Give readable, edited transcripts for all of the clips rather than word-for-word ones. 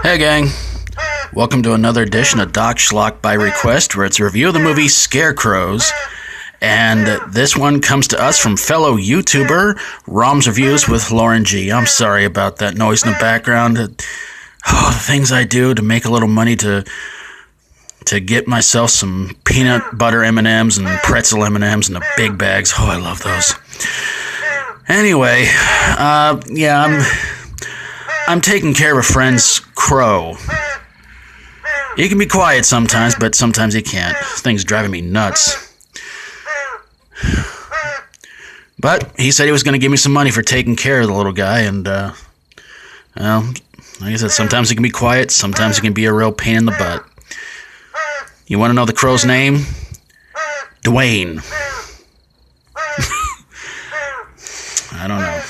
Hey gang, welcome to another edition of Doc Schlock by Request, where it's a review of the movie Scarecrows, and this one comes to us from fellow YouTuber ROMSreviews with LorenG. I'm sorry about that noise in the background. The things I do to make a little money to get myself some peanut butter M&Ms and pretzel M&Ms in the big bags. Oh, I love those. Anyway, I'm taking care of a friend's crow. He can be quiet sometimes, but sometimes he can't. This thing's driving me nuts. But he said he was going to give me some money for taking care of the little guy, and, well, like I said, sometimes he can be quiet, sometimes he can be a real pain in the butt. You want to know the crow's name? Dwayne. I don't know.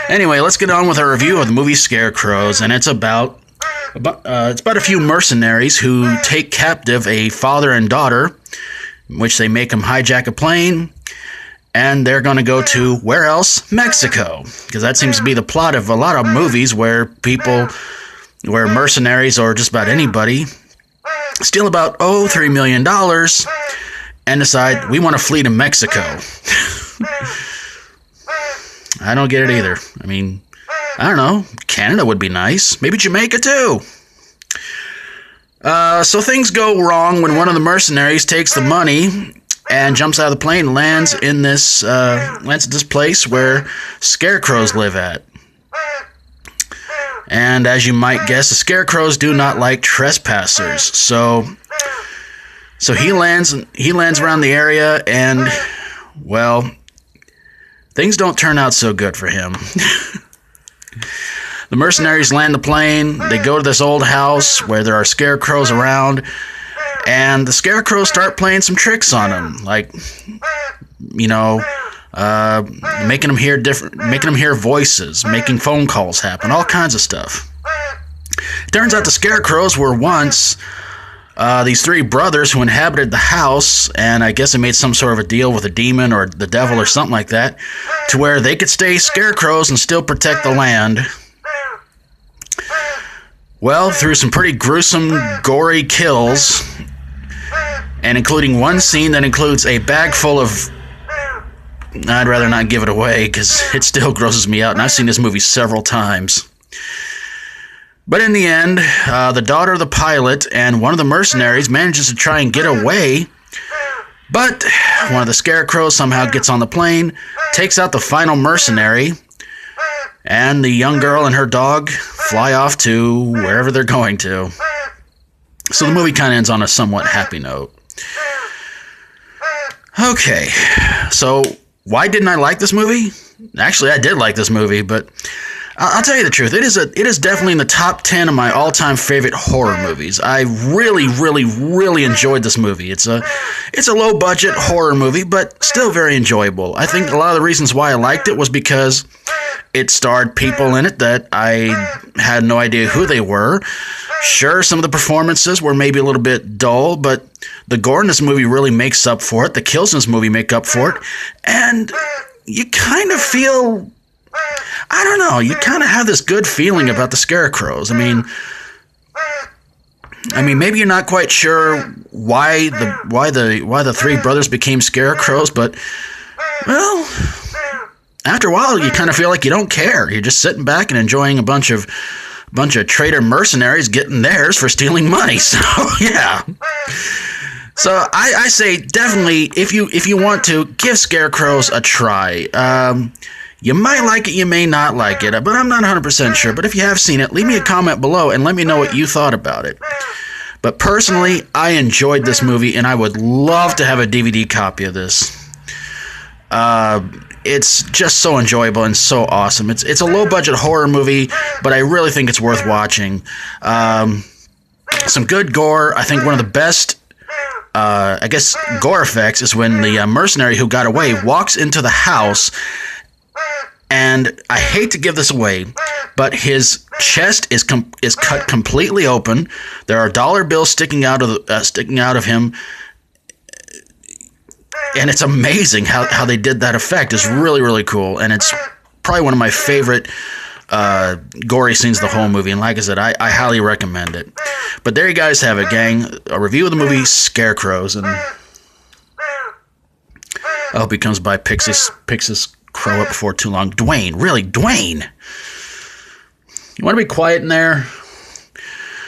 Anyway, let's get on with our review of the movie Scarecrows, and it's about a few mercenaries who take captive a father and daughter, in which they make them hijack a plane, and they're going to go to, where else? Mexico, because that seems to be the plot of a lot of movies where mercenaries or just about anybody steal about, $3 million and decide, we want to flee to Mexico. I don't get it either. I mean, I don't know. Canada would be nice. Maybe Jamaica too. So things go wrong when one of the mercenaries takes the money and jumps out of the plane and lands at this place where scarecrows live at. And as you might guess, the scarecrows do not like trespassers. So he lands around the area, and, well, things don't turn out so good for him. The mercenaries land the plane, they go to this old house where there are scarecrows around, and the scarecrows start playing some tricks on him, like, making them hear voices, making phone calls happen, all kinds of stuff. It turns out the scarecrows were once these three brothers who inhabited the house, and I guess they made some sort of a deal with a demon or the devil or something like that, to where they could stay scarecrows and still protect the land. Well, through some pretty gruesome, gory kills, and including one scene that includes a bag full of... I'd rather not give it away, because it still grosses me out, and I've seen this movie several times. But in the end, the daughter of the pilot and one of the mercenaries manages to try and get away, but one of the scarecrows somehow gets on the plane, takes out the final mercenary, and the young girl and her dog fly off to wherever they're going to. So the movie kind of ends on a somewhat happy note. Okay, so why didn't I like this movie? Actually, I did like this movie, but I'll tell you the truth. It is definitely in the top 10 of my all-time favorite horror movies. I really, really, really enjoyed this movie. It's a low-budget horror movie, but still very enjoyable. I think a lot of the reasons why I liked it was because it starred people in it that I had no idea who they were. Sure, some of the performances were maybe a little bit dull, but the gore in this movie really makes up for it. The kills in this movie make up for it. And you kind of feel... I don't know, you kind of have this good feeling about the scarecrows. I mean, maybe you're not quite sure why the three brothers became scarecrows, but, well, after a while you kind of feel like you don't care. You're just sitting back and enjoying a bunch of traitor mercenaries getting theirs for stealing money. So, yeah. So I say definitely, if you want to, give Scarecrows a try. You might like it, you may not like it, but I'm not 100% sure. But if you have seen it, leave me a comment below and let me know what you thought about it. But personally, I enjoyed this movie, and I would love to have a DVD copy of this. It's just so enjoyable and so awesome. It's a low-budget horror movie, but I really think it's worth watching. Some good gore. I think one of the best, gore effects is when the mercenary who got away walks into the house. And I hate to give this away, but his chest is cut completely open. There are dollar bills sticking out of him, and it's amazing how they did that effect. It's really, really cool, and it's probably one of my favorite gory scenes the whole movie. And like I said, I highly recommend it. But there you guys have it, gang. A review of the movie Scarecrows. And I hope he comes by, picks his crow up before too long. Dwayne, really, Dwayne. You want to be quiet in there?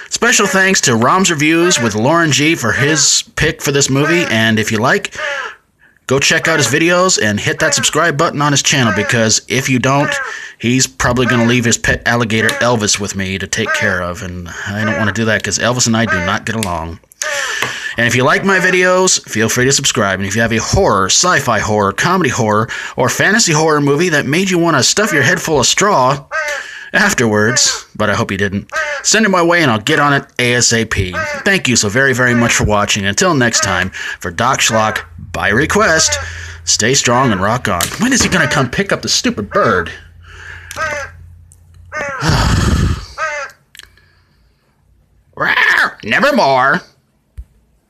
Special thanks to ROMSreviews with LorenG for his pick for this movie. And if you like, go check out his videos and hit that subscribe button on his channel, because if you don't, he's probably going to leave his pet alligator Elvis with me to take care of. And I don't want to do that because Elvis and I do not get along. And if you like my videos, feel free to subscribe. And if you have a horror, sci-fi horror, comedy horror, or fantasy horror movie that made you want to stuff your head full of straw afterwards, but I hope you didn't, send it my way and I'll get on it ASAP. Thank you so very, very much for watching. Until next time, for Doc Schlock, by request, stay strong and rock on. When is he going to come pick up the stupid bird? Nevermore.